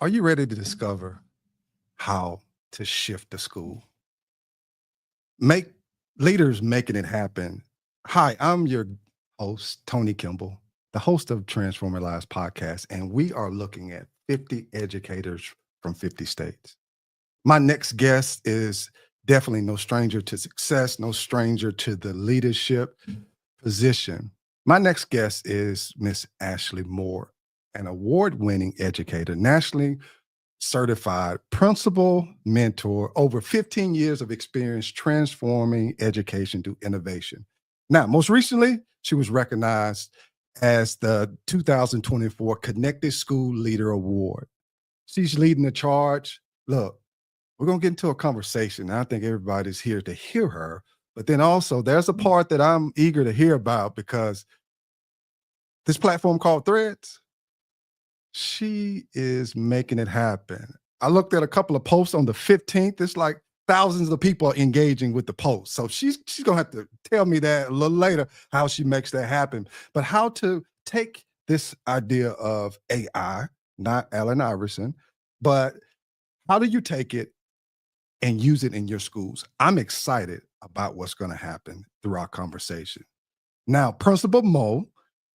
Are you ready to discover how to shift the school? Make leaders making it happen. Hi, I'm your host, Tony Kimball, the host of Transforming Lives podcast, and we are looking at 50 educators from 50 states. My next guest is definitely no stranger to success, no stranger to the leadership position. My next guest is Miss Ashley Moore, an award-winning educator, nationally certified principal mentor, over 15 years of experience transforming education through innovation. Now, most recently, she was recognized as the 2024 Connected School Leader Award. She's leading the charge. Look, we're going to get into a conversation. I think everybody's here to hear her, but then also there's a part that I'm eager to hear about because this platform called Threads, she is making it happen. I looked at a couple of posts on the 15th. It's like thousands of people are engaging with the post. So she's going to have to tell me that a little later, how she makes that happen. But how to take this idea of AI, not Allen Iverson, but how do you take it and use it in your schools? I'm excited about what's going to happen through our conversation. Now, Principal Mo,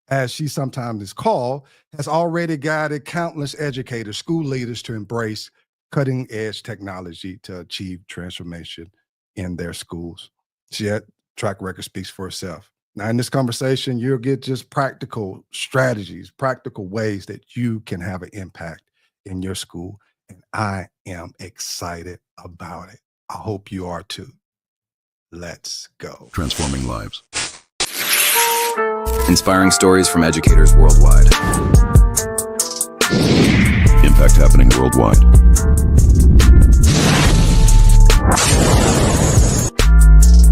as she sometimes is called, has already guided countless educators, school leaders to embrace cutting-edge technology to achieve transformation in their schools. She had track record speaks for itself. Now, in this conversation, you'll get just practical strategies, practical ways that you can have an impact in your school, and I am excited about it. I hope you are too. Let's go. Transforming lives. Inspiring stories from educators worldwide. Impact happening worldwide.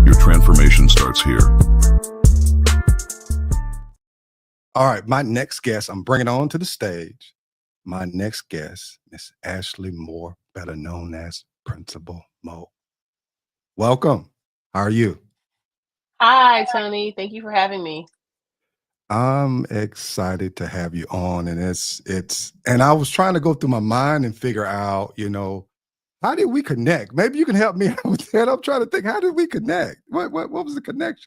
Your transformation starts here. All right, my next guest, I'm bringing on to the stage. My next guest, Miss Ashley Moore, better known as Principal Mo. Welcome. How are you? Hi, Tony. Thank you for having me. I'm excited to have you on, and and I was trying to go through my mind and figure out, how did we connect? Maybe you can help me out with that. I'm trying to think, how did we connect? What was the connection?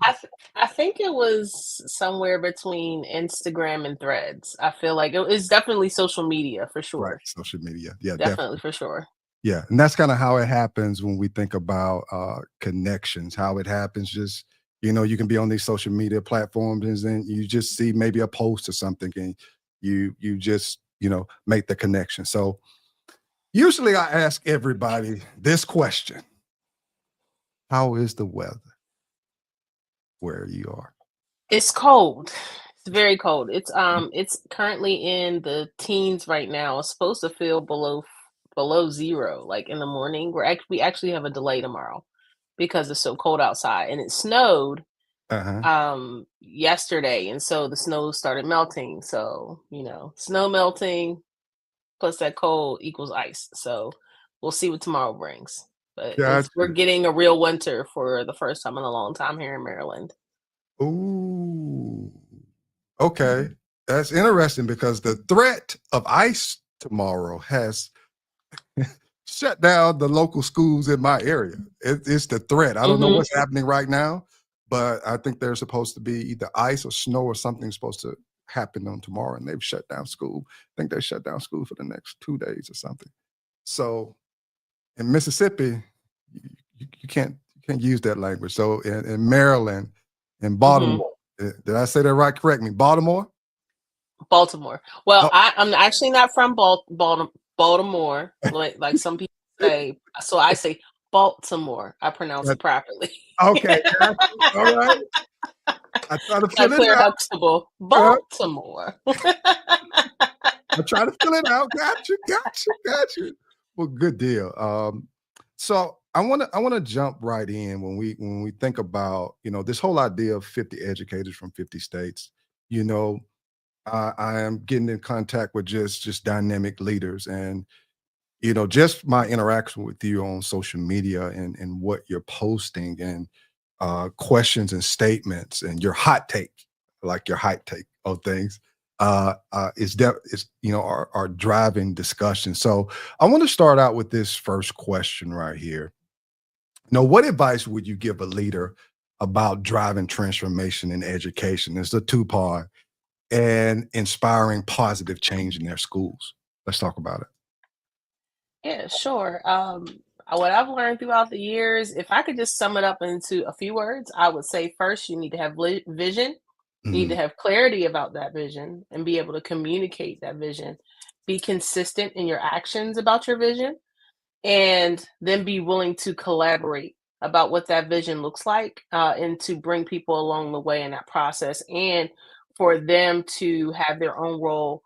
I think it was somewhere between Instagram and Threads. I feel like it was definitely social media for Right, sure. social media. Yeah, Definitely for sure. Yeah, and that's kind of how it happens when we think about connections, how it happens. Just, you can be on these social media platforms and then you just see maybe a post or something and you just, make the connection. So usually I ask everybody this question: how is the weather where you are? It's cold. It's very cold. It's currently in the teens right now. It's supposed to feel below zero, like in the morning. We actually have a delay tomorrow because it's so cold outside, and it snowed Uh-huh. yesterday, and so the snow started melting. So snow melting plus that cold equals ice. So we'll see what tomorrow brings. But we're Gotcha. getting a real winter for the first time in a long time here in Maryland. Ooh. Okay. That's interesting because the threat of ice tomorrow has shut down the local schools in my area. It's the threat. I don't know what's happening right now, but I think there's supposed to be either ice or snow or something supposed to happen on tomorrow, and they've shut down school. I think they shut down school for the next 2 days or something. So in Mississippi, you can't use that language. So in Maryland, in Baltimore, did I say that right? Correct me. Baltimore? Baltimore. Well, Oh. I'm actually not from Baltimore, like some people say. So I say Baltimore. I pronounce it properly. Okay, gotcha. All right. I try to fill Like it Claire out. Huxtable, Baltimore. I try to fill it out. Gotcha. Well, good deal. So I want to jump right in when we think about this whole idea of 50 educators from 50 states. I am getting in contact with just dynamic leaders, and just my interaction with you on social media and what you're posting and questions and statements and your hot take of things. is our driving discussion. So I want to start out with this first question right here. What advice would you give a leader about driving transformation in education? It's a two-part, and inspiring positive change in their schools. Let's talk about it. Yeah, sure. What I've learned throughout the years, if I could just sum it up into a few words, I would say first, you need to have vision. You need to Mhm. have clarity about that vision and be able to communicate that vision. Be consistent in your actions about your vision, and then be willing to collaborate about what that vision looks like, and to bring people along the way in that process, and for them to have their own role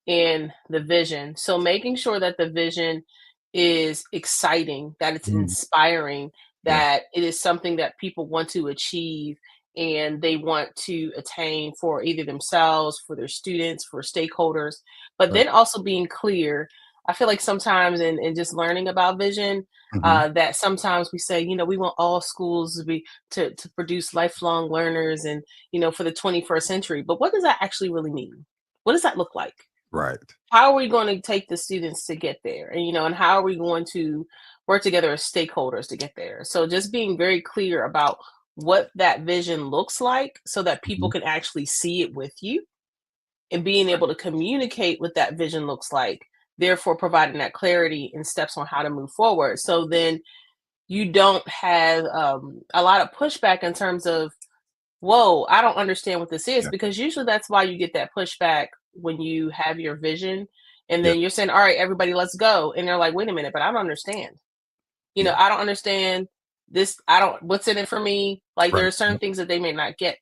in the vision. So making sure that the vision is exciting, that it's Mm. inspiring, Yeah, that it is something that people want to achieve and they want to attain for either themselves, for their students, for stakeholders, but right. then also being clear. I feel like sometimes in just learning about vision, Mhm. that sometimes we say, we want all schools to be to produce lifelong learners and for the 21st century. But what does that actually really mean? What does that look like? Right. How are we going to take the students to get there? And how are we going to work together as stakeholders to get there? So just being very clear about what that vision looks like so that people Mhm. can actually see it with you, and being able to communicate what that vision looks like, therefore providing that clarity and steps on how to move forward. So then you don't have a lot of pushback in terms of, whoa, I don't understand what this is, Yeah. because usually that's why you get that pushback when you have your vision and Yeah. then you're saying, all right, everybody, let's go. And they're like, wait a minute, but I don't understand. Yeah. I don't understand this. I don't, what's in it for me? Like there Right. are certain things that they may not get.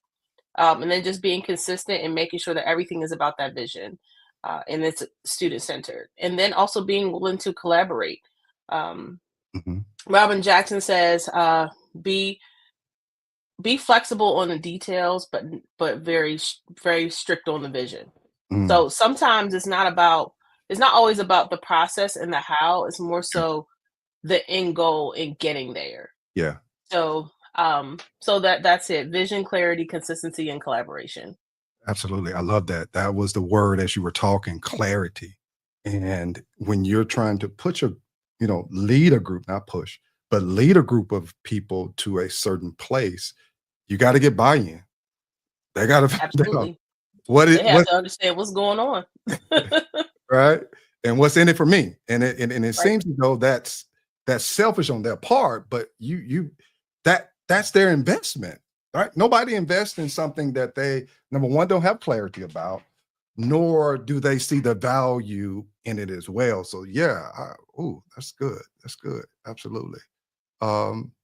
And then just being consistent and making sure that everything is about that vision, and it's student centered, and then also being willing to collaborate. Um, Mhm. Robin Jackson says, "Be be flexible on the details, but very strict on the vision." Mm. So sometimes it's not always about the process and the how. It's more so the end goal in getting there. Yeah. So that's it. Vision, clarity, consistency, and collaboration. Absolutely. I love that. That was the word as you were talking, clarity. And when you're trying to lead a group, not push, but lead a group of people to a certain place, you got to get buy-in. They got to find out Absolutely. They have what to understand what's going on. right? And what's in it for me? And it Right. seems as though that's selfish on their part, but that's their investment, right? Nobody invests in something that they, number one, don't have clarity about, nor do they see the value in it as well. So yeah, that's good. That's good. Absolutely.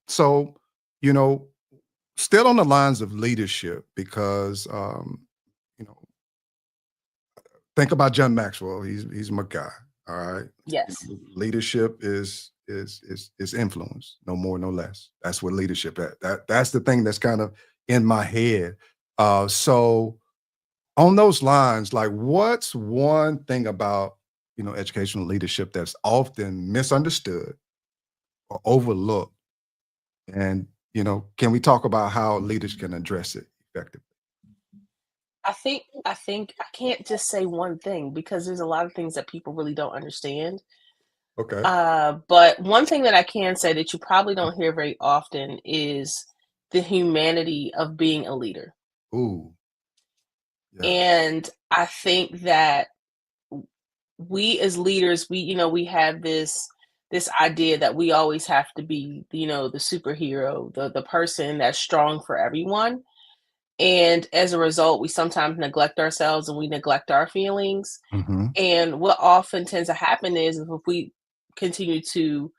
So you know, still on the lines of leadership, because you know, think about John Maxwell. He's my guy. All right. Yes. Leadership is influence, no more, no less. That's what leadership that's the thing that's kind of in my head. So on those lines, like what's one thing about educational leadership that's often misunderstood or overlooked? And can we talk about how leaders can address it effectively? I think I can't just say one thing because there's a lot of things that people really don't understand. Okay. But one thing that I can say that you probably don't hear very often is the humanity of being a leader. Ooh, yeah. And I think that we as leaders, we have this idea that we always have to be, the superhero, the person that's strong for everyone. And as a result, we sometimes neglect ourselves and we neglect our feelings. Hmm. And what often tends to happen is if we continue to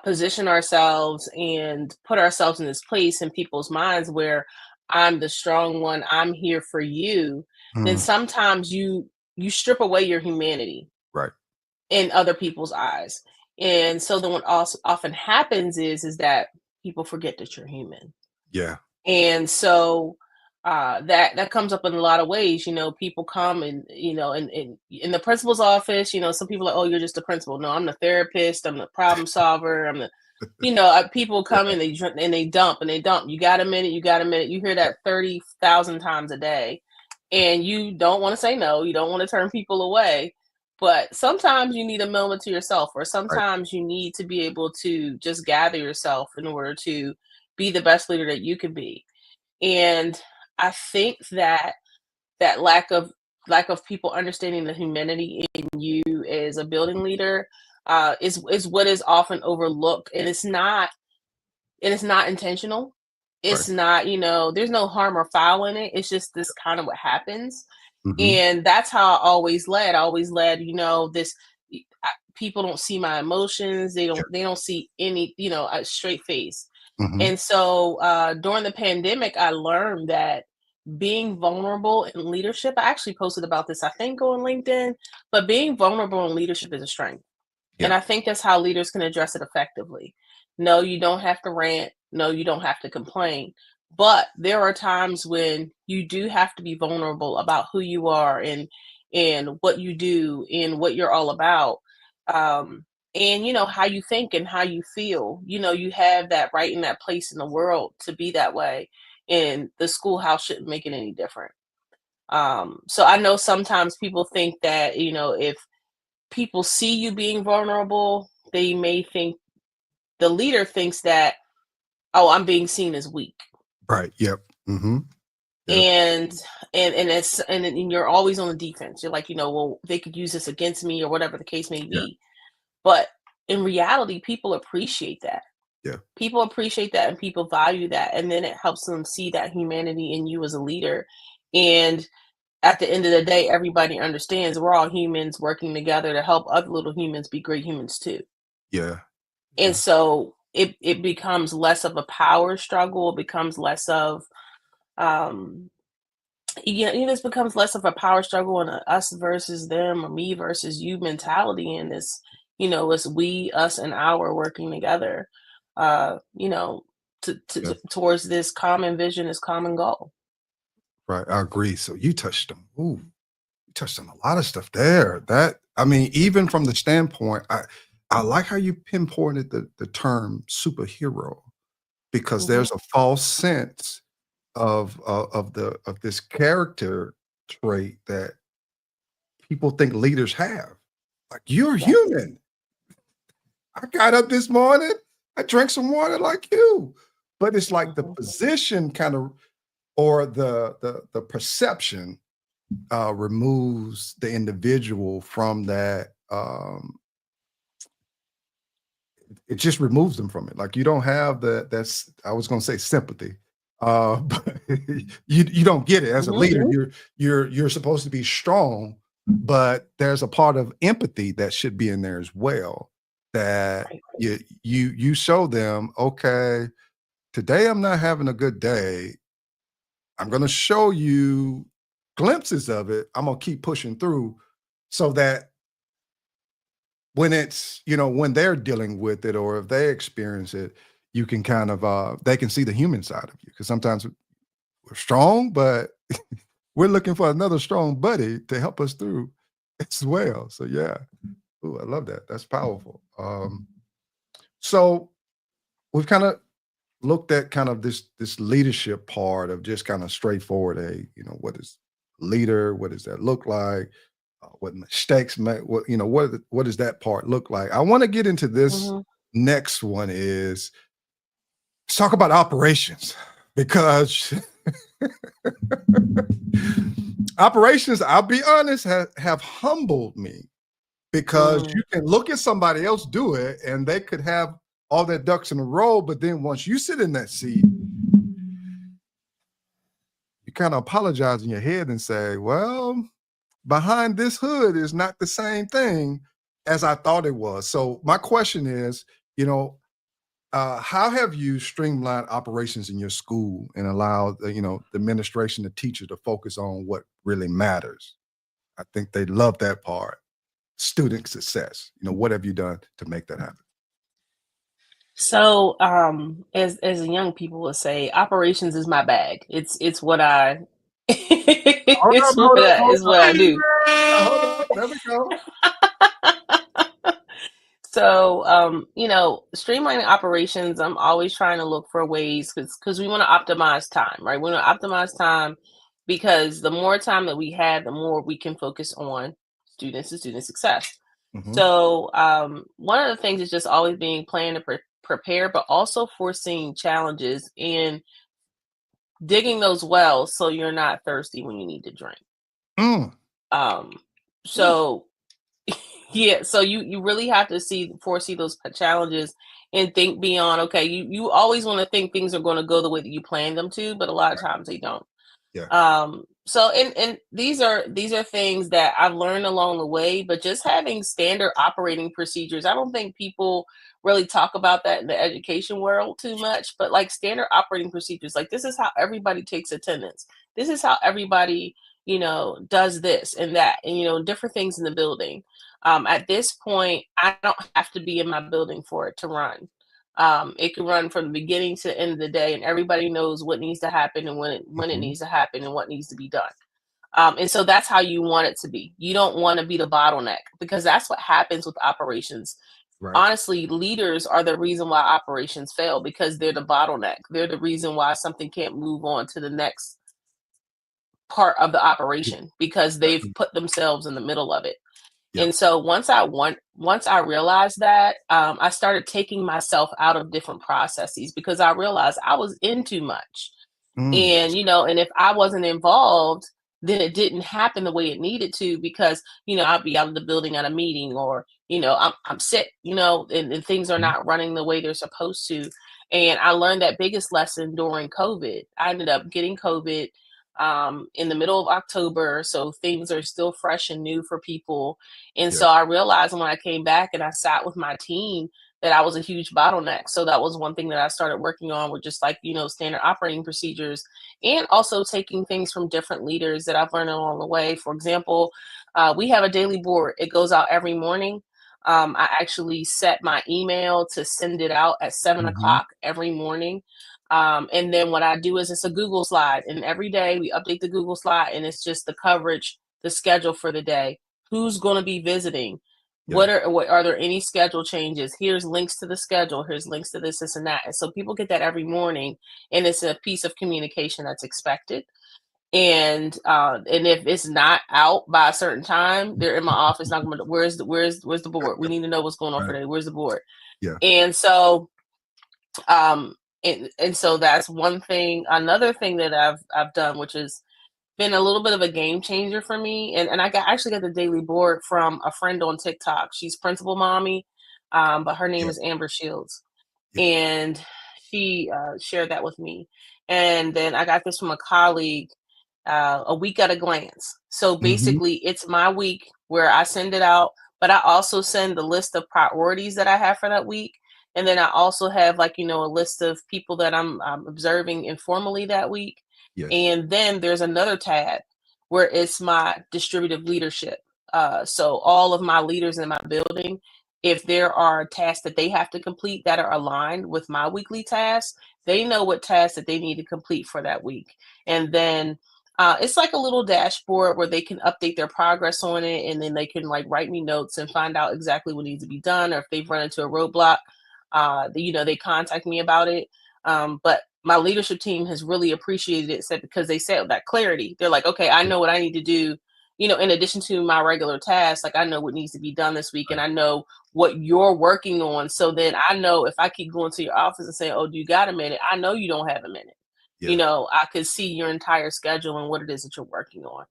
position ourselves and put ourselves in this place in people's minds where I'm the strong one, I'm here for you, then Mm, sometimes you strip away your humanity right. in other people's eyes. And so then what also often happens is that people forget that you're human. Yeah. And so that comes up in a lot of ways. People come and in the principal's office. Some people are like, oh, you're just a principal. No, I'm the therapist. I'm the problem solver. I'm the people come and and they dump and they dump. You got a minute. You got a minute. You hear that 30,000 times a day, and you don't want to say no, you don't want to turn people away, but sometimes you need a moment to yourself, or Right. sometimes you need to be able to just gather yourself in order to be the best leader that you can be. And I think that that lack of people understanding the humanity in you as a building leader is what is often overlooked, and it's not intentional. Right. It's not, there's no harm or foul in it. It's just this kind of what happens. Hmm. And that's how I always led. I always led, this people don't see my emotions. Yeah. They don't see any, a straight face. Hmm. And so during the pandemic, I learned that being vulnerable in leadership, I actually posted about this, I think, on LinkedIn, but being vulnerable in leadership is a strength. And Yeah. I think that's how leaders can address it effectively. No, you don't have to rant. No, you don't have to complain. But there are times when you do have to be vulnerable about who you are, and what you do and what you're all about. Um, and how you think and how you feel. You have that right in that place in the world to be that way. And the schoolhouse shouldn't make it any different. So I know sometimes people think that, if people see you being vulnerable, they may think the leader thinks that, oh, I'm being seen as weak. Right. Yep. Hmm. Yep. And and you're always on the defense. You're like, well, they could use this against me or whatever the case may Yeah. be. But in reality, people appreciate that. Yeah. People appreciate that and people value that. And then it helps them see that humanity in you as a leader. And at the end of the day, everybody understands we're all humans working together to help other little humans be great humans too. Yeah. And Yeah. so it becomes less of a power struggle. It becomes less of um it just becomes less of a power struggle and a us versus them or me versus you mentality. And it's we, us, and our working together, uh, you know, Yeah. towards this common vision, this common goal. Right. I agree. So you touched them. Ooh, you touched on a lot of stuff there. That I mean, even from the standpoint, I like how you pinpointed the term superhero because Hmm. there's a false sense of this character trait that people think leaders have. Like you're Yes. human. I got up this morning. I drank some water like you. But it's like the Hmm. position kind of or the perception removes the individual from that. It just removes them from it. Like you don't have that's I was going to say sympathy, but you don't get it as a leader. Hmm. You're supposed to be strong, but there's a part of empathy that should be in there as well. That Right. you show them, okay, today I'm not having a good day. I'm going to show you glimpses of it. I'm going to keep pushing through so that when it's, when they're dealing with it or if they experience it, you can kind of, they can see the human side of you. Because sometimes we're strong, but we're looking for another strong buddy to help us through as well. So, yeah. Ooh, I love that. That's powerful. So we've kind of looked at kind of this leadership part of just kind of straightforward, what is leader? What does that look like? What mistakes make? What does that part look like? I want to get into this Hmm. next one is let's talk about operations because operations, I'll be honest, have humbled me because Mm. you can look at somebody else do it and they could have all their ducks in a row, but then once you sit in that seat, you kind of apologize in your head and say, well, behind this hood is not the same thing as I thought it was. So my question is, you know, how have you streamlined operations in your school and allowed the administration, the teacher to focus on what really matters? I think they love that part. Student success. What have you done to make that happen? So, as the young people would say, operations is my bag. It's what I Hold up, hold up, hold is up. what I do. Hold up. There we go. So, streamlining operations, I'm always trying to look for ways because we want to optimize time, right? We want to optimize time because the more time that we have, the more we can focus on students and student success. Mhm. So one of the things is just always being planned and prepared, but also foreseeing challenges and digging those wells so you're not thirsty when you need to drink. Mm. Um, Ooh. so yeah, so you really have to foresee those challenges and think beyond. Okay, you always want to think things are going to go the way that you plan them to, but a lot of times they don't. Yeah. So and these are things that I've learned along the way, but just having standard operating procedures, I don't think people really talk about that in the education world too much, but like standard operating procedures, like this is how everybody takes attendance. This is how everybody, does this and that, and different things in the building. At this point, I don't have to be in my building for it to run. It can run from the beginning to the end of the day, and everybody knows what needs to happen and when it Mhm. needs to happen and what needs to be done. And so that's how you want it to be. You don't want to be the bottleneck, because that's what happens with operations. Right. Honestly, leaders are the reason why operations fail, because they're the bottleneck. They're the reason why something can't move on to the next part of the Yeah. operation, because they've Mhm. put themselves in the middle of it. Yeah. And so once I realized that, I started taking myself out of different processes, because I realized I was in too much. Mm. And if I wasn't involved, then it didn't happen the way it needed to, because I'll be out of the building at a meeting, or I'm sick, and things are Mhm. not running the way they're supposed to. And I learned that biggest lesson during COVID. I ended up getting COVID in the middle of October, so things are still fresh and new for people. And Yeah. so I realized when I came back and I sat with my team that I was a huge bottleneck. So that was one thing that I started working on, with just like, standard operating procedures, and also taking things from different leaders that I've learned along the way. For example, we have a daily board. It goes out every morning. I actually set my email to send it out at 7 Mhm. o'clock every morning. And then what I do is it's a Google slide, and every day we update the Google slide, and it's just the coverage, the schedule for the day, who's going to be visiting, Yeah. what are there any schedule changes? Here's links to the schedule. Here's links to this, and that. And so people get that every morning, and it's a piece of communication that's expected. And if it's not out by a certain time, they're in my office. Not going to, where's the board? We need to know what's going on for Right. today. Where's the board? Yeah. And so um and so that's one thing. Another thing that I've done, which has been a little bit of a game changer for me. And actually got the daily board from a friend on TikTok. She's Principal Mommy, but her name Yeah. is Amber Shields, Yeah. and she shared that with me. And then I got this from a colleague, a week at a glance. So Mhm. basically, it's my week where I send it out, but I also send the list of priorities that I have for that week. And then I also have, like, a list of people that I'm observing informally that week. Yes. And then there's another tab where it's my distributive leadership. So all of my leaders in my building, if there are tasks that they have to complete that are aligned with my weekly tasks, they know what tasks that they need to complete for that week. And then it's like a little dashboard where they can update their progress on it, and then they can like write me notes and find out exactly what needs to be done, or if they've run into a roadblock, they contact me about it. But my leadership team has really appreciated it, said, because they said that clarity. They're like, okay, I Yeah. know what I need to do. In addition to my regular tasks, like I know what needs to be done this week, and Right. I know what you're working on. So then I know if I keep going to your office and saying, "Oh, do you got a minute?" I know you don't have a minute. Yeah. I could see your entire schedule and what it is that you're working on.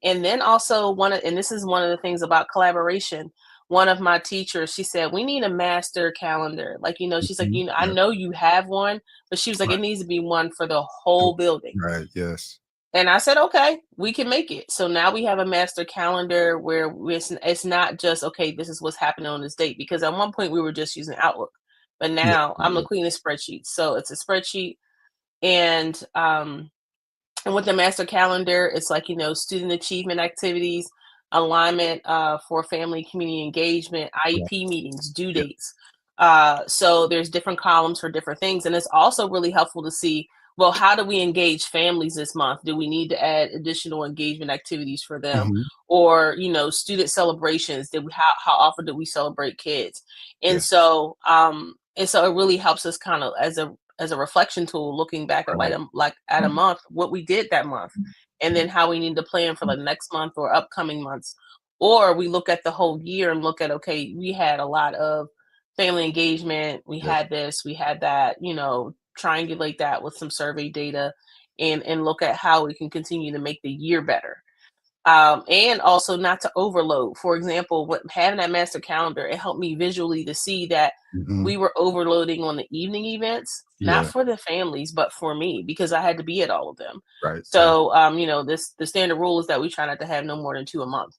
And then also and this is one of the things about collaboration. One of my teachers, she said, we need a master calendar. Like, she's like, Mhm. I Yeah. know you have one, but she was like, Right. it needs to be one for the whole building. Right. Yes. And I said, okay, we can make it. So now we have a master calendar where it's not just, okay, this is what's happening on this date. Because at one point we were just using Outlook, but Yeah. now I'm the Yeah. queen of spreadsheets. So it's a spreadsheet. And with the master calendar, it's like, student achievement activities, alignment for family community engagement, Right. IEP meetings, due Yeah. dates. So there's different columns for different things. And it's also really helpful to see, well, how do we engage families this month? Do we need to add additional engagement activities for them? Mhm. Or, student celebrations, how often do we celebrate kids? And Yeah. so it really helps us kind of as a reflection tool, looking back at Right. at a month, what we did that month, and then how we need to plan for the next month or upcoming months. Or we look at the whole year and look at, okay, we had a lot of family engagement, we Yes. had this, we had that, triangulate that with some survey data, and look at how we can continue to make the year better. And also not to overload. For example, having that master calendar, it helped me visually to see that Mhm. we were overloading on the evening events, not Yeah. for the families, but for me, because I had to be at all of them. Right. Yeah. So, the standard rule is that we try not to have no more than two a month.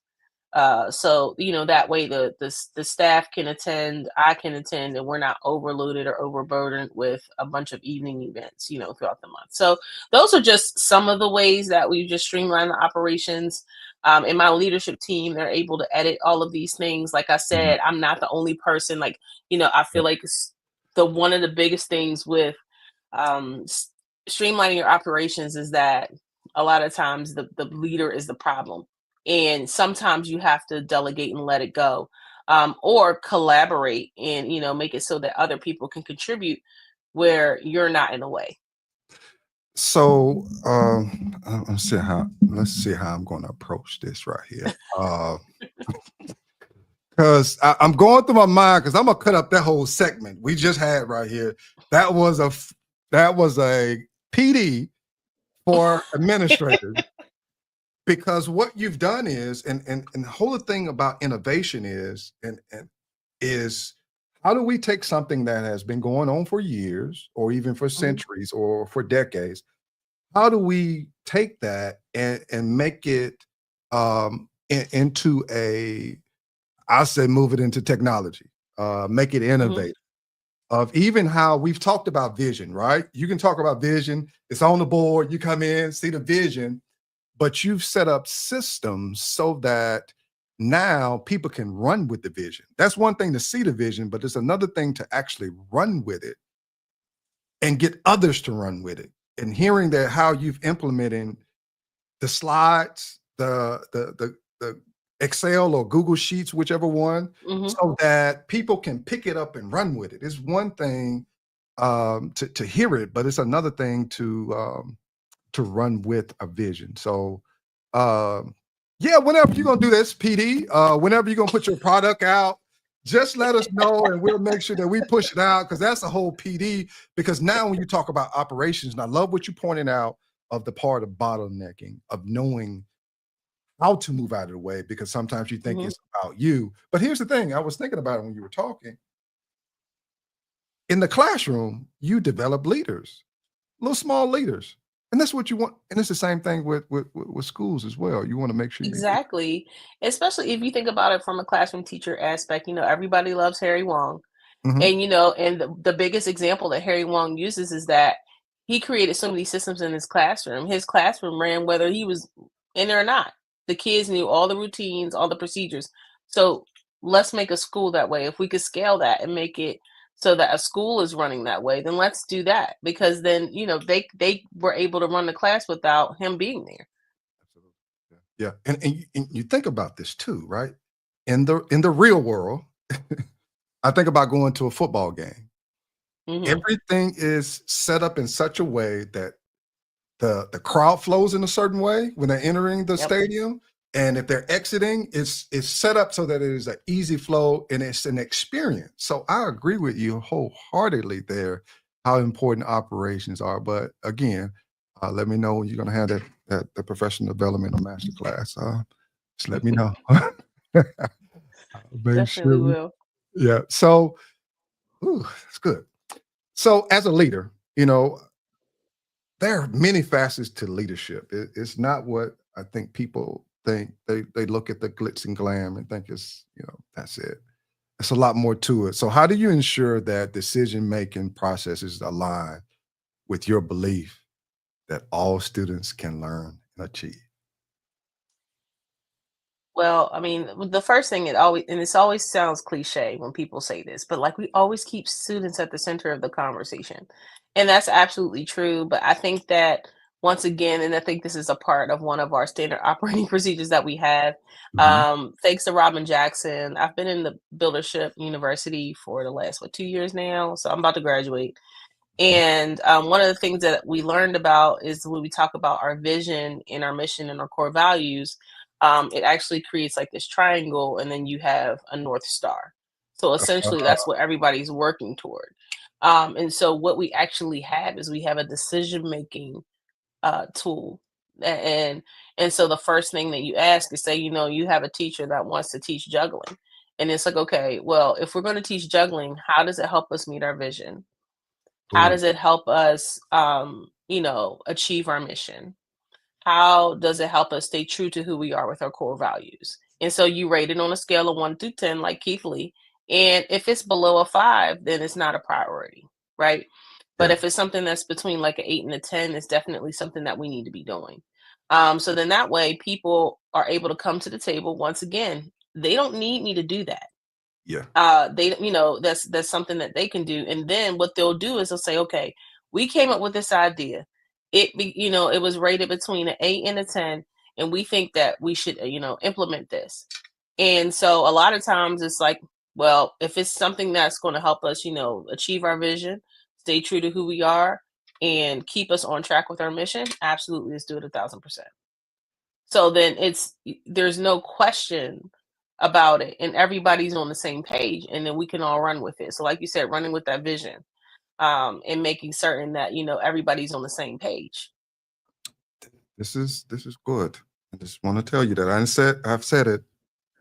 So that way the staff can attend, I can attend, and we're not overloaded or overburdened with a bunch of evening events, throughout the month. So those are just some of the ways that we've just streamlined the operations. In my leadership team, they're able to edit all of these things. Like I Mhm. said, I'm not the only person. Like, I Yeah. feel like the one of the biggest things with um, s- streamlining your operations is that a lot of times the leader is the problem, and sometimes you have to delegate and let it go, or collaborate and make it so that other people can contribute where you're not in the way. So let's see how I'm going to approach this right here. Because I'm going through my mind because I'm gonna cut up that whole segment we just had right here. That was that was a PD for administrators. Because what you've done is, and the whole thing about innovation is how do we take something that has been going on for years or even for Mhm, centuries or for decades? How do we take that and make it into I say move it into technology, make it mhm, innovative. Of even how we've talked about vision, right? You can talk about vision. It's on the board. You come in, see the vision, but you've set up systems so that now people can run with the vision. That's one thing to see the vision, but it's another thing to actually run with it and get others to run with it. And hearing that how you've implemented the slides, the Excel or Google Sheets, whichever one, mhm. so that people can pick it up and run with it. It's one thing to hear it, but it's another thing to run with a vision. So, yeah, whenever you're gonna do this, PD, whenever you're gonna put your product out, just let us know and we'll make sure that we push it out because that's the whole PD. Because now when you talk about operations, and I love what you pointed out of the part of bottlenecking, of knowing how to move out of the way, because sometimes you think Mhm. it's about you. But here's the thing, I was thinking about it when you were talking. In the classroom, you develop leaders, little small leaders. And that's what you want. And it's the same thing with schools as well. You want to make sure you Exactly. Especially if you think about it from a classroom teacher aspect, everybody loves Harry Wong. Mhm. And the biggest example that Harry Wong uses is that he created so many systems in his classroom. His classroom ran whether he was in there or not. The kids knew all the routines, all the procedures. So let's make a school that way. If we could scale that and make it so that a school is running that way, then let's do that. Because then, they were able to run the class without him being there. Absolutely. Yeah. Yeah. And you think about this too, right? In the real world, I think about going to a football game. Hmm. Everything is set up in such a way that the crowd flows in a certain way when they're entering the Yep. stadium. And if they're exiting, it's set up so that it is an easy flow and it's an experience. So I agree with you wholeheartedly there, how important operations are. But again, let me know when you're gonna have that the professional development or master class. Just let me know. I'll make Definitely sure will. yeah. So that's good. So as a leader, there are many facets to leadership. It's not what I think people think. They look at the glitz and glam and think it's, that's it. It's a lot more to it. So how do you ensure that decision-making processes align with your belief that all students can learn and achieve? Well, I mean, the first thing this always sounds cliche when people say this, but like we always keep students at the center of the conversation. And that's absolutely true. But I think that once again, and I think this is a part of one of our standard operating procedures that we have, Mhm. thanks to Robin Jackson, I've been in the Buildership University for the last, 2 years now. So I'm about to graduate. And one of the things that we learned about is when we talk about our vision and our mission and our core values, it actually creates like this triangle, and then you have a North Star. So essentially, Uh, that's what everybody's working toward. And so, what we actually have is we have a decision making tool. And so the first thing that you ask is, say, you have a teacher that wants to teach juggling, and it's like, okay, well, if we're going to teach juggling, how does it help us meet our vision? How ooh, does it help us, achieve our mission? How does it help us stay true to who we are with our core values? And so you rate it on a scale of 1 through 10, like Keith Lee. And if it's below a 5, then it's not a priority, right? But yeah, if it's something that's between like an 8 and a 10, it's definitely something that we need to be doing. So then that way people are able to come to the table. Once again, they don't need me to do that. yeah, They, that's something that they can do. And then what they'll do is they'll say, okay, we came up with this idea. It was rated between an 8 and a 10, and we think that we should implement this. And so a lot of times it's like, well, if it's something that's going to help us achieve our vision, stay true to who we are, and keep us on track with our mission, absolutely, let's do it 1,000%. So then there's no question about it, and everybody's on the same page, and then we can all run with it. So like you said, running with that vision, and making certain that everybody's on the same page. this is good. I just want to tell you that I've said it a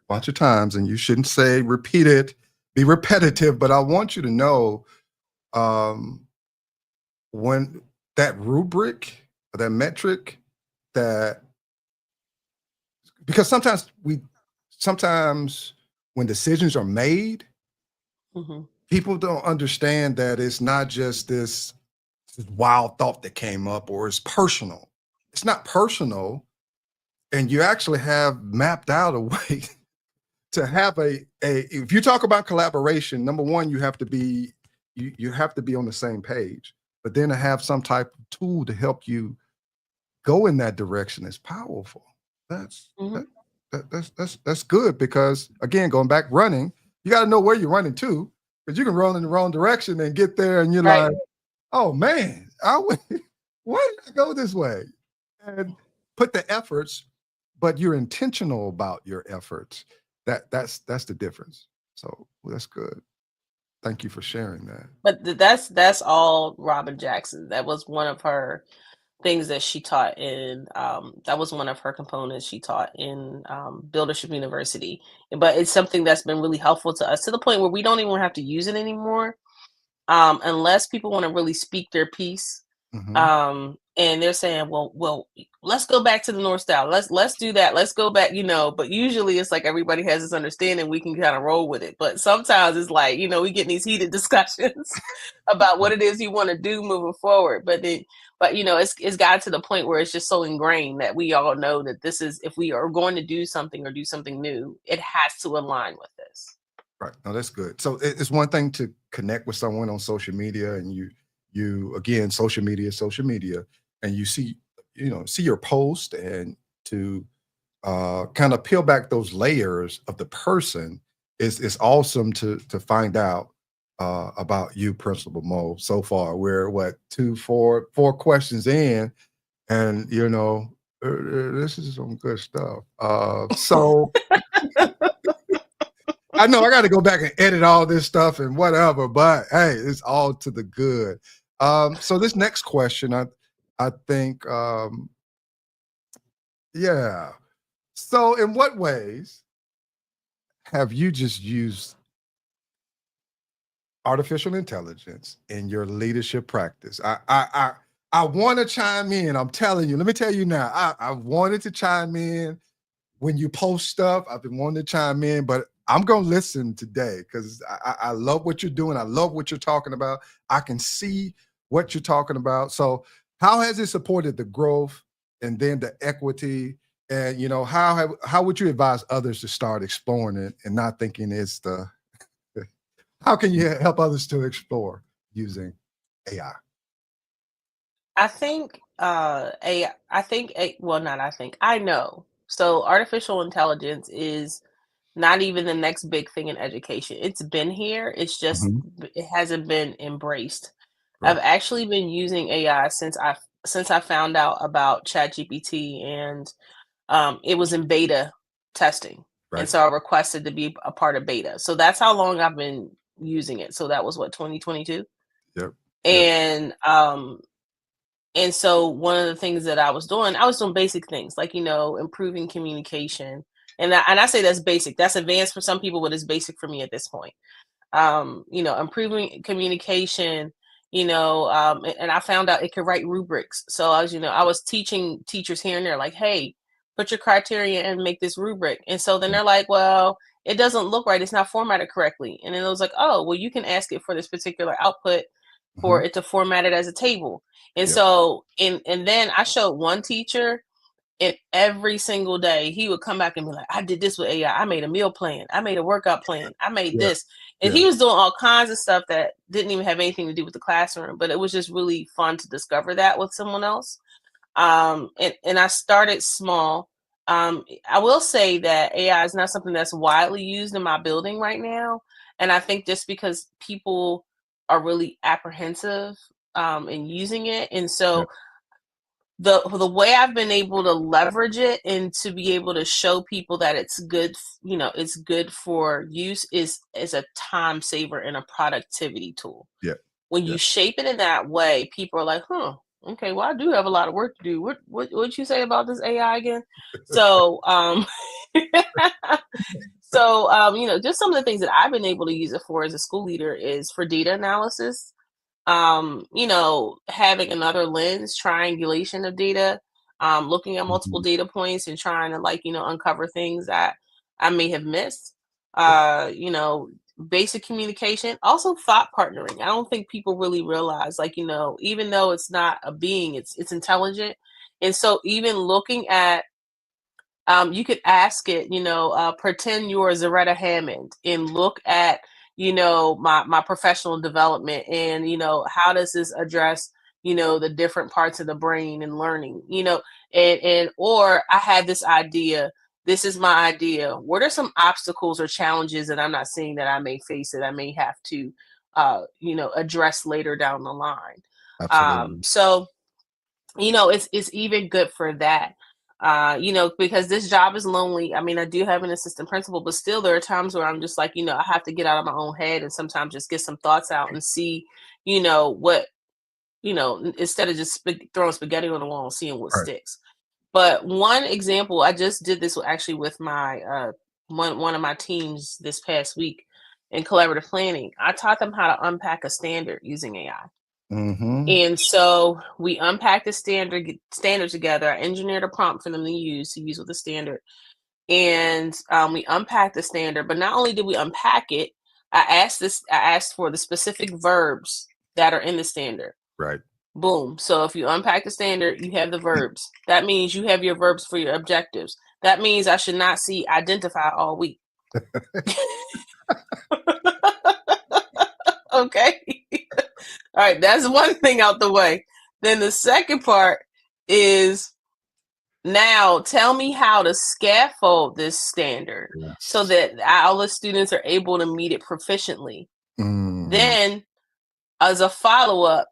bunch of times, and you shouldn't say repeat it, be repetitive. But I want you to know, um, when that rubric, that metric, that because sometimes when decisions are made, Hmm. people don't understand that it's not just this wild thought that came up, or it's personal. It's not personal, and you actually have mapped out a way to have a if you talk about collaboration, number one, you have to be on the same page, but then to have some type of tool to help you go in that direction is powerful. That's Hmm. that, that's good, because again, going back running, you got to know where you're running to, because you can run in the wrong direction and get there and you're Right. like, oh man, why did I go this way? And put the efforts, but you're intentional about your efforts. That's the difference. So well, that's good. Thank you for sharing that. But that's all Robin Jackson. That was one of her things that she taught in. That was one of her components she taught in Buildership University. But it's something that's been really helpful to us, to the point where we don't even have to use it anymore, unless people want to really speak their piece. Hmm. And they're saying, well, let's go back to the North Star. Let's do that. Let's go back. But usually it's like everybody has this understanding. We can kind of roll with it. But sometimes it's like we get in these heated discussions about what it is you want to do moving forward. But it's got to the point where it's just so ingrained that we all know that this is, if we are going to do something or do something new, it has to align with this. Right. No, that's good. So it's one thing to connect with someone on social media, and you again, social media, and you see your post, and to kind of peel back those layers of the person is awesome to find out about you, Principal Mo. So far, we're what, four questions in, and this is some good stuff. So I know I got to go back and edit all this stuff and whatever, but hey, it's all to the good. So this next question, I think, yeah. So in what ways have you just used artificial intelligence in your leadership practice? I want to chime in. I'm telling you. Let me tell you now. I wanted to chime in when you post stuff. I've been wanting to chime in, but I'm going to listen today, because I love what you're doing. I love what you're talking about. I can see what you're talking about. So how has it supported the growth and then the equity? And, how would you advise others to start exploring it and not thinking how can you help others to explore using AI? I think well, not I think, I know. So artificial intelligence is not even the next big thing in education. It's been here. It's just Mhm. it hasn't been embraced. Right. I've actually been using AI since I found out about ChatGPT, and it was in beta testing. And Right. so I requested to be a part of beta. So that's how long I've been using it. So that was what, 2022? Yep. Yep. And so one of the things that I was doing basic things like, improving communication. And I say that's basic. That's advanced for some people, but it's basic for me at this point. Improving communication, and I found out it could write rubrics. So I was teaching teachers here and there, like, hey, put your criteria and make this rubric. And so then they're like, well, it doesn't look right. It's not formatted correctly. And then it was like, oh, well, you can ask it for this particular output for Mhm. it to format it as a table. And Yep. so, and then I showed one teacher, and every single day he would come back and be like, I did this with AI. I made a meal plan. I made a workout plan. I made Yeah. this. And Yeah. he was doing all kinds of stuff that didn't even have anything to do with the classroom, but it was just really fun to discover that with someone else. And I started small. I will say that AI is not something that's widely used in my building right now. And I think just because people are really apprehensive in using it. And Yeah. so the way I've been able to leverage it and to be able to show people that it's good, it's good for use is a time saver and a productivity tool. Yeah. When Yeah. you shape it in that way, people are like, huh, okay, well, I do have a lot of work to do. What'd you say about this AI again? So just some of the things that I've been able to use it for as a school leader is for data analysis, having another lens, triangulation of data, looking at multiple Mhm. data points and trying to uncover things that I may have missed. Yeah. Basic communication, also thought partnering. I don't think people really realize, even though it's not a being, it's intelligent. And so even looking at you could ask it, pretend you're Zaretta Hammond and look at, my professional development and, how does this address, the different parts of the brain and learning, or I had this idea. This is my idea. What are some obstacles or challenges that I'm not seeing that I may face that I may have to, address later down the line? Absolutely. So it's even good for that. Because this job is lonely. I mean, I do have an assistant principal, but still there are times where I'm just like, I have to get out of my own head and sometimes just get some thoughts out and see, what, instead of just throwing spaghetti on the wall and seeing what Right. sticks. But one example, I just did this actually with my one of my teams this past week in collaborative planning. I taught them how to unpack a standard using AI. Mhm. And so we unpacked the standard together. I engineered a prompt for them to use with the standard. And we unpacked the standard. But not only did we unpack it, I asked for the specific verbs that are in the standard. Right. Boom. So if you unpack the standard, you have the verbs. That means you have your verbs for your objectives. That means I should not see identify all week. Okay. All right, that's one thing out the way. Then the second part is, now tell me how to scaffold this standard so Yes. that all the students are able to meet it proficiently. Mm. Then, as a follow-up,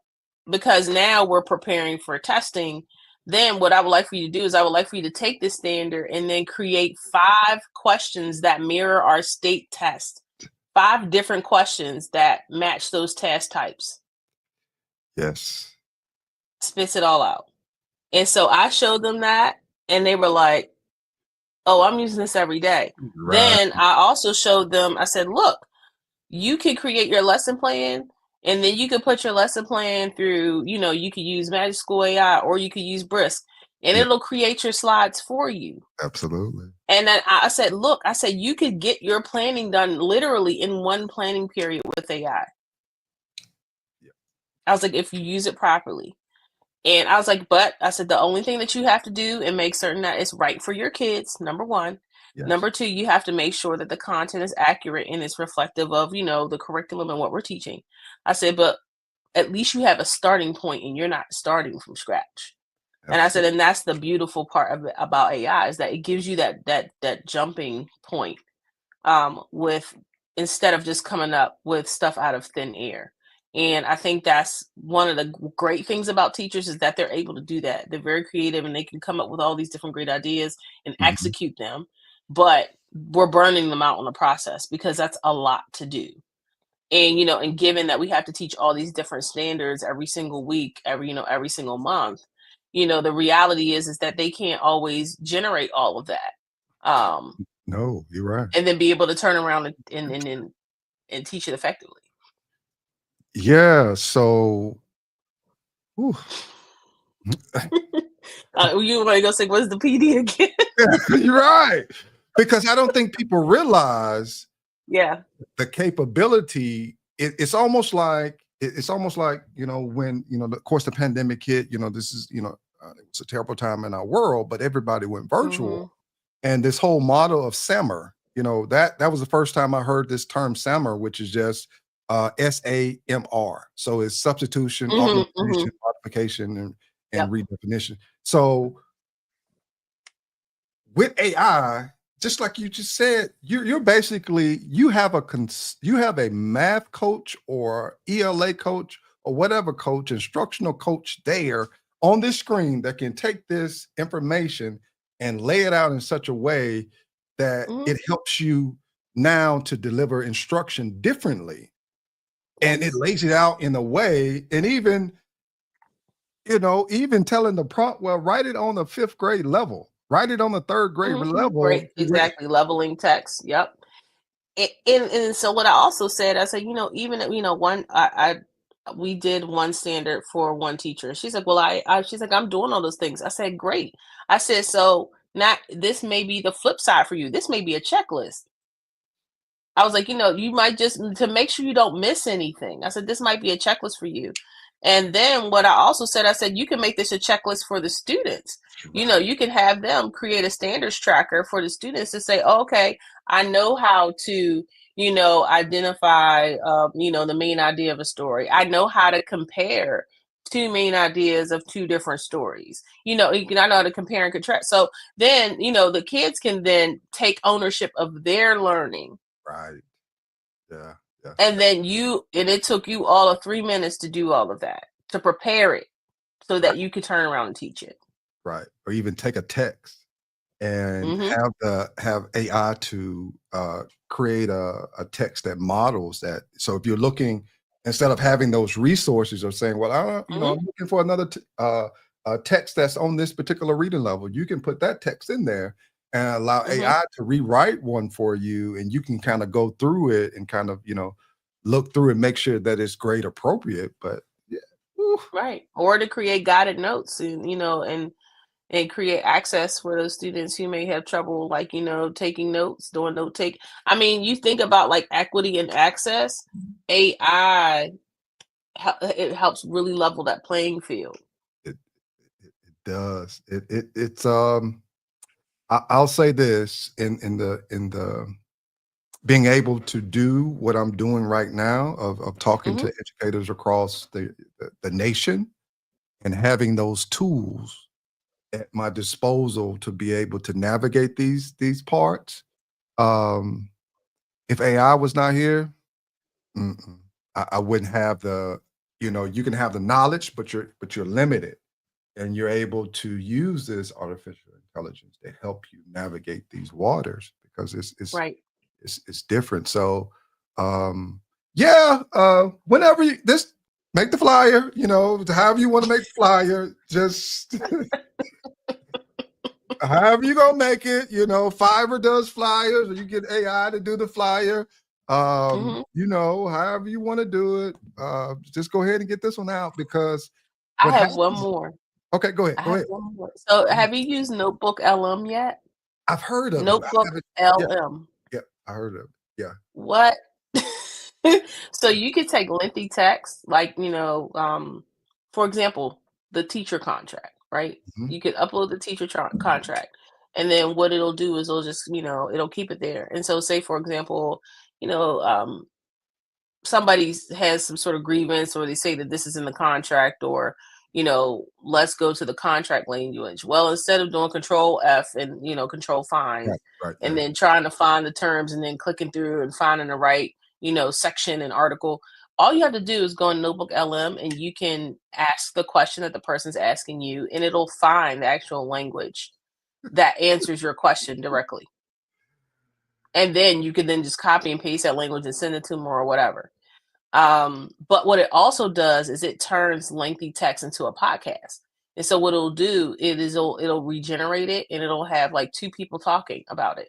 because now we're preparing for testing, then what I would like for you to do is I would like for you to take this standard and then create 5 questions that mirror our state test. 5 different questions that match those task types. Yes. Spits it all out. And so I showed them that, and they were like, oh, I'm using this every day. Right. Then I also showed them, I said, look, you can create your lesson plan, and then you can put your lesson plan through, you could use Magic School AI or you could use Brisk, and Yeah. it'll create your slides for you. Absolutely. And then I said, look, you could get your planning done literally in one planning period with AI. Yeah. I was like, if you use it properly. And I was like, but I said, the only thing that you have to do and make certain that it's right for your kids, number 1. Yes. Number 2, you have to make sure that the content is accurate and it's reflective of, the curriculum and what we're teaching. I said, but at least you have a starting point and you're not starting from scratch. And I said, Absolutely. and that's the beautiful part of it about AI, is that it gives you that jumping point with, instead of just coming up with stuff out of thin air. And I think that's one of the great things about teachers is that they're able to do that. They're very creative and they can come up with all these different great ideas and Mhm. execute them. But we're burning them out on the process because that's a lot to do. And and given that we have to teach all these different standards every single week, every single month, the reality is that they can't always generate all of that. Um, No, you're right. and then be able to turn around and teach it effectively. Yeah, so ooh, You want to go say, what's the PD again? you're right. Because I don't think people realize Yeah. the capability. It's almost like it's almost like, when, of course, the pandemic hit, this is, it's a terrible time in our world, but everybody went virtual. Mhm. And this whole model of SAMR, that was the first time I heard this term SAMR, which is just SAMR. So it's substitution, Mhm. augmentation, Mhm. modification, and Yep. redefinition. So with AI, just like you just said, you're basically you have a math coach or ELA coach or whatever coach, instructional coach there on this screen that can take this information and lay it out in such a way that Mhm. it helps you now to deliver instruction differently. And it Yes. lays it out in a way, and even telling the prompt, well, write it on the 5th grade level, write it on the 3rd grade level. Great. Exactly. Leveling text. Yep. And so what I also said, I said, even one, we did one standard for one teacher. She's like, well, she's like, I'm doing all those things. I said, great. I said, so not this may be the flip side for you. This may be a checklist. I was like, you might just to make sure you don't miss anything. I said, this might be a checklist for you. And then what I also said, I said, you can make this a checklist for the students. Right. You can have them create a standards tracker for the students to say, oh, okay, I know how to, identify, the main idea of a story. I know how to compare two main ideas of two different stories. I know how to compare and contrast. So then, the kids can then take ownership of their learning, Right. Yeah. Yeah. and then it took you all of 3 minutes to do all of that, to prepare it so Right. that you could turn around and teach it. Right. Or even take a text and Hmm. have AI to create a text that models that. So if you're looking, instead of having those resources or saying, well, Hmm. I'm looking for another text that's on this particular reading level, you can put that text in there and allow Hmm. AI to rewrite one for you, and you can kind of go through it and kind of look through and make sure that it's grade appropriate. But yeah, whew, Right. Or to create guided notes, and create access for those students who may have trouble, like, taking notes, doing note take. I mean, you think about like equity and access, AI, it helps really level that playing field. it, it does. I'll say this in the being able to do what I'm doing right now of talking Hmm. to educators across the nation and having those tools at my disposal to be able to navigate these parts. Um, if AI was not here, mm-mm, I wouldn't have you can have the knowledge, but you're limited, and you're able to use this artificial intelligence to help you navigate these waters because Right. it's different. So, yeah, whenever you this make the flyer, however you want to make the flyer, just however you gonna make it. Fiverr does flyers, or you get AI to do the flyer. Hmm. However you want to do it, just go ahead and get this one out because I what have one happens. more. Okay, go ahead. I Go have ahead. one more. So, have you used Notebook LM yet? I've heard of it. I Notebook haven't. Yeah, LM. yeah, I heard of it. Yeah. What? So you could take lengthy text, like, for example, the teacher contract, right? Mhm. You could upload the teacher contract, and then what it'll do is it'll keep it there. And so, say for example, you know, um, somebody has some sort of grievance, or they say that this is in the contract, or let's go to the contract language. Well, instead of doing control F and control find, Right, right, and yeah. then trying to find the terms and then clicking through and finding the right section and article, all you have to do is go in Notebook LM and you can ask the question that the person's asking you, and it'll find the actual language that answers your question directly. And then you can then just copy and paste that language and send it to them or whatever. But what it also does is it turns lengthy text into a podcast. And so what it'll do it'll regenerate it, and it'll have like two people talking about it.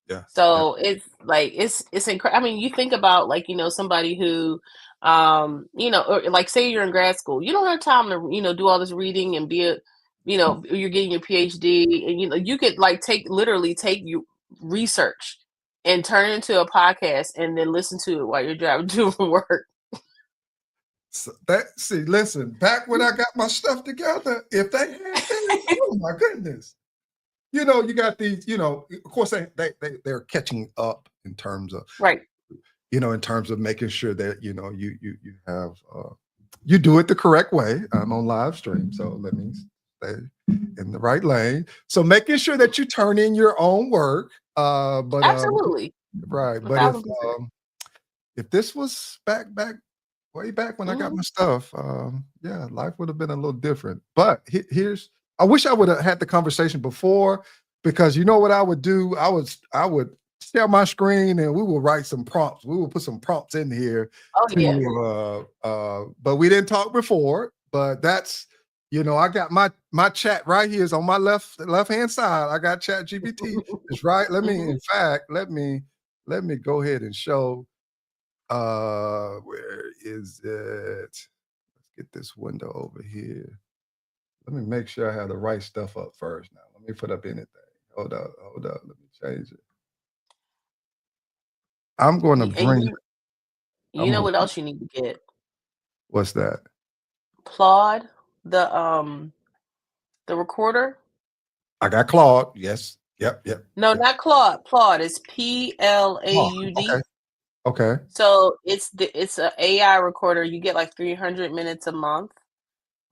Yeah. So it's like it's incredible. I mean, you think about like, somebody who or like say you're in grad school, you don't have time to, do all this reading and be a, you're getting your PhD, and you could like literally take you research and turn it into a podcast and then listen to it while you're driving to work. So listen, back when I got my stuff together, if they had that, oh my goodness. You got these, of course they're catching up in terms of, Right. in terms of making sure that, you have, you do it the correct way. I'm on live stream, so let me stay in the right lane. So making sure that you turn in your own work. But Absolutely. Right. But if this was way back when I got my stuff, yeah, life would have been a little different. But I wish I would have had the conversation before, because you know what I would do? I would share my screen and we will write some prompts. We will put some prompts in here. But we didn't talk before. But that's, I got my chat right here is on my left hand side. I got Chat GPT. It's right. Let me, in fact, let me go ahead and show. Where is it? Let's get this window over here. Let me make sure I have the right stuff up first. Now, let me put up anything. Hold up. Let me change it. I'm going to bring. You know what else you need to get? What's that? Claude, the recorder. I got Claude. Yes. Yep. No, not Claude. Claude is PLAUD. Okay. So it's an AI recorder. You get like 300 minutes a month.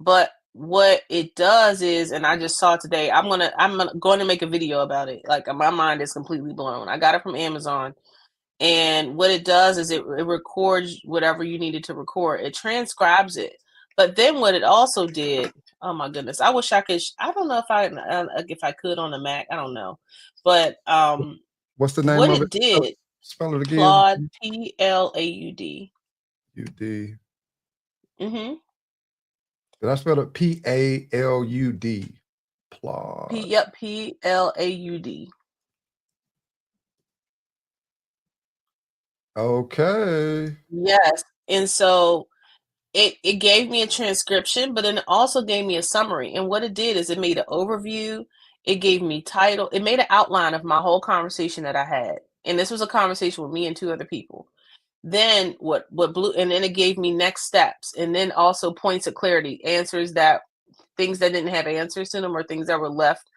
But what it does is, and I just saw it today, I'm going to make a video about it. Like my mind is completely blown. I got it from Amazon. And what it does is it records whatever you needed to record. It transcribes it. But then what it also did, oh my goodness, I wish I could. I don't know if I could on the Mac. I don't know, but what's the name what of it did? Spell it again. Claude, PLAUD. UD. Mm-hmm. Did I spell it PALUD? Plod. Yep, PLAUD. Okay. Yes, and so it gave me a transcription, but then it also gave me a summary. And what it did is it made an overview. It gave me title. It made an outline of my whole conversation that I had. And this was a conversation with me and two other people. Then and then it gave me next steps, and then also points of clarity, things that didn't have answers to them, or things that were left,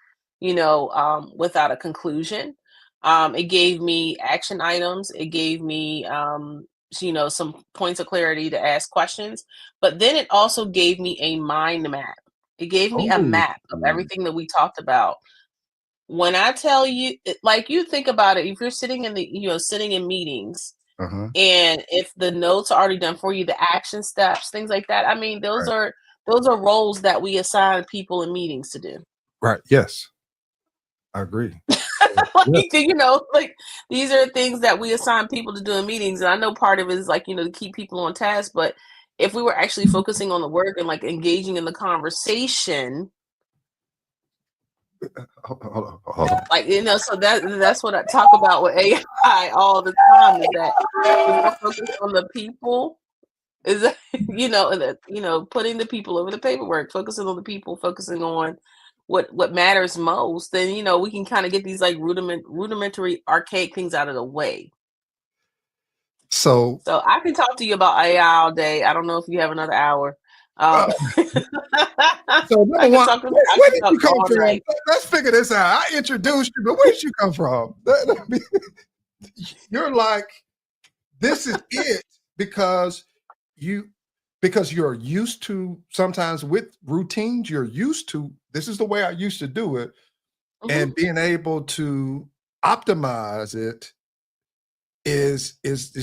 without a conclusion. It gave me action items. It gave me, some points of clarity to ask questions. But then it also gave me a mind map. It gave me a map of everything that we talked about. When I tell you, like, you think about it, if you're sitting sitting in meetings, and if the notes are already done for you, the action steps, things like that. I mean, those are roles that we assign people in meetings to do. Right. Yes. I agree. Like these are things that we assign people to do in meetings. And I know part of it is like, to keep people on task, but if we were actually focusing on the work and like engaging in the conversation, hold on. like, so that's what I talk about with AI all the time, is that we're focused on the people, is that, putting the people over the paperwork, focusing on the people, focusing on what matters most, then we can kind of get these like rudimentary archaic things out of the way. So I can talk to you about AI all day. I don't know if you have another hour. so number one, where did you come from? Let's figure this out. I introduced you, but where did you come from? You're like, this is it, because you're used to, sometimes with routines, you're used to, this is the way I used to do it, and being able to optimize it is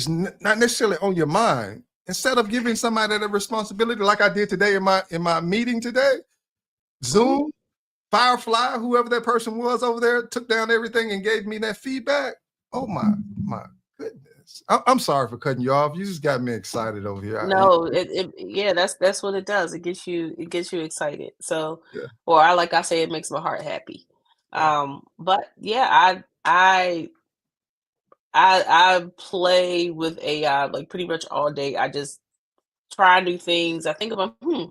not necessarily on your mind. Instead of giving somebody that responsibility, like I did today in my meeting today, Zoom, Firefly, whoever that person was over there, took down everything and gave me that feedback. Oh my goodness! I'm sorry for cutting you off. You just got me excited over here. No, yeah, that's what it does. It gets you excited. So, Yeah, or like I say, it makes my heart happy. yeah. But yeah, I play with AI like pretty much all day. I just try new things. I think about, it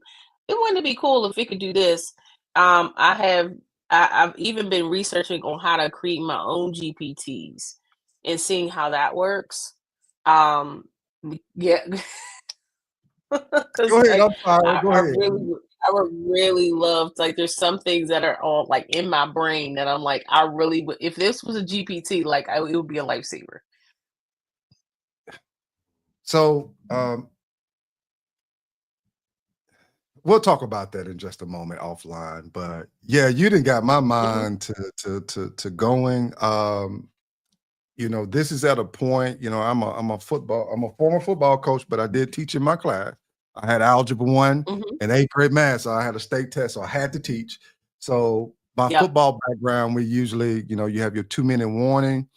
wouldn't be cool if it could do this. I have I've even been researching on how to create my own GPTs and seeing how that works. Um, yeah, because Go ahead. like I'm sorry. Go I ahead. really I would really love, like, there's some things that are all like in my brain that I'm like, I really would, if this was a GPT, like it would be a lifesaver. So we'll talk about that in just a moment offline. But yeah, you didn't got my Mhm, mind to going. This is at a point. I'm a former football coach, but I did teach in my class. I had algebra 1 mhm, and 8th grade math, so I had a state test, so I had to teach. So my yep, football background, we usually, you have your 2-minute warning,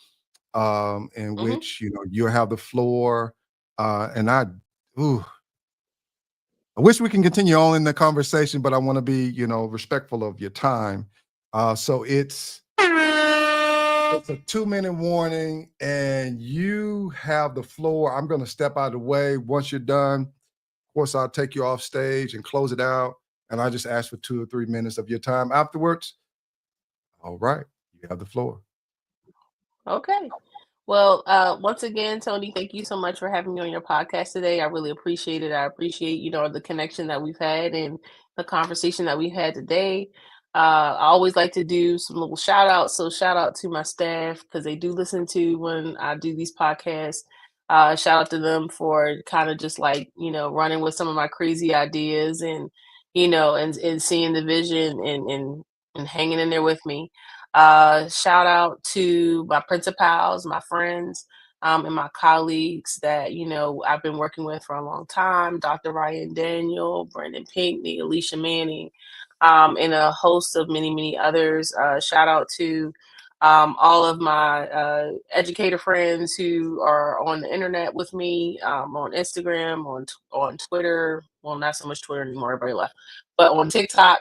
in mhm, which you have the floor, and ooh, I wish we can continue on in the conversation, but I want to be, respectful of your time. So it's a 2-minute warning, and you have the floor. I'm going to step out of the way. Once you're done, of course, I'll take you off stage and close it out. And I just ask for 2 or 3 minutes of your time afterwards. All right, you have the floor. okay. Well, once again, Tony, thank you so much for having me on your podcast today. I really appreciate it. I appreciate, the connection that we've had and the conversation that we had today. I always like to do some little shout outs. So shout out to my staff because they do listen to when I do these podcasts. Shout out to them for kind of just like, running with some of my crazy ideas and, and seeing the vision and hanging in there with me. Shout out to my principals, my friends, and my colleagues that, I've been working with for a long time. Dr. Ryan Daniel, Brandon Pinkney, Alicia Manning, and a host of many, many others. Shout out to all of my educator friends who are on the internet with me, on Instagram, on Twitter. Well, not so much Twitter anymore, everybody left, but on TikTok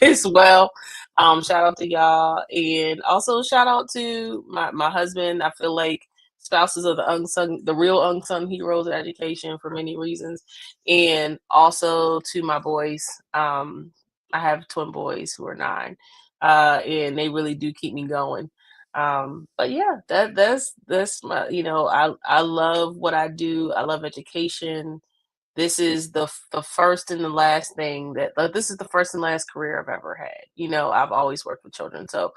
as well. Shout out to y'all, and also shout out to my husband. I feel like spouses are the real unsung heroes of education for many reasons, and also to my boys. I have twin boys who are 9, and they really do keep me going. But yeah, that's my. I love what I do. I love education. This is the first and the last thing that, like, this is the first and last career I've ever had. I've always worked with children, so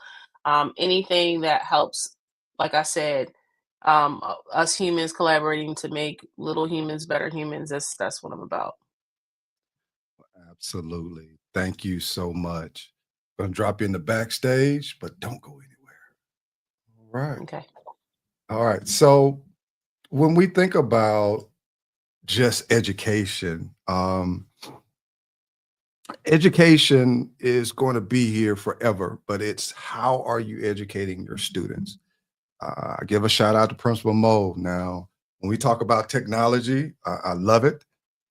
anything that helps, like I said, us humans collaborating to make little humans better humans. That's what I'm about. Absolutely. Thank you so much. Gonna drop you in the backstage, but don't go anywhere. All right. Okay. All right. So when we think about just education, education is going to be here forever, but it's how are you educating your students? I give a shout out to Principal Mo. Now, when we talk about technology, I love it.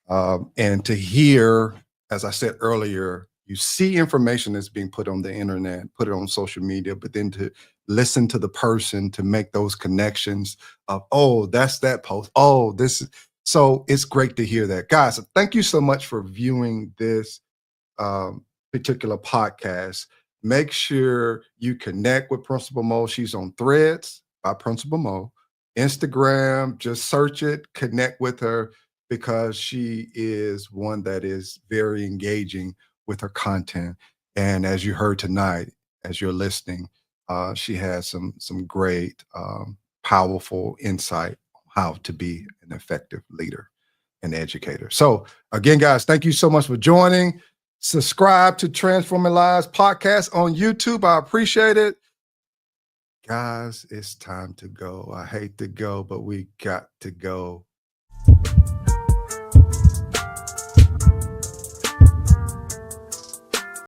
And to hear, as I said earlier, you see information that's being put on the internet, put it on social media, but then to listen to the person to make those connections of, oh, that's that post. Oh, this is so it's great to hear that. Guys, thank you so much for viewing this particular podcast. Make sure you connect with Principal Mo. She's on Threads by Principal Mo. Instagram, just search it, connect with her because she is one that is very engaging with her content. And as you heard tonight, as you're listening, she has some great, powerful insight on how to be an effective leader and educator. So again, guys, thank you so much for joining. Subscribe to Transforming Lives podcast on YouTube. I appreciate it. Guys, it's time to go. I hate to go, but we got to go.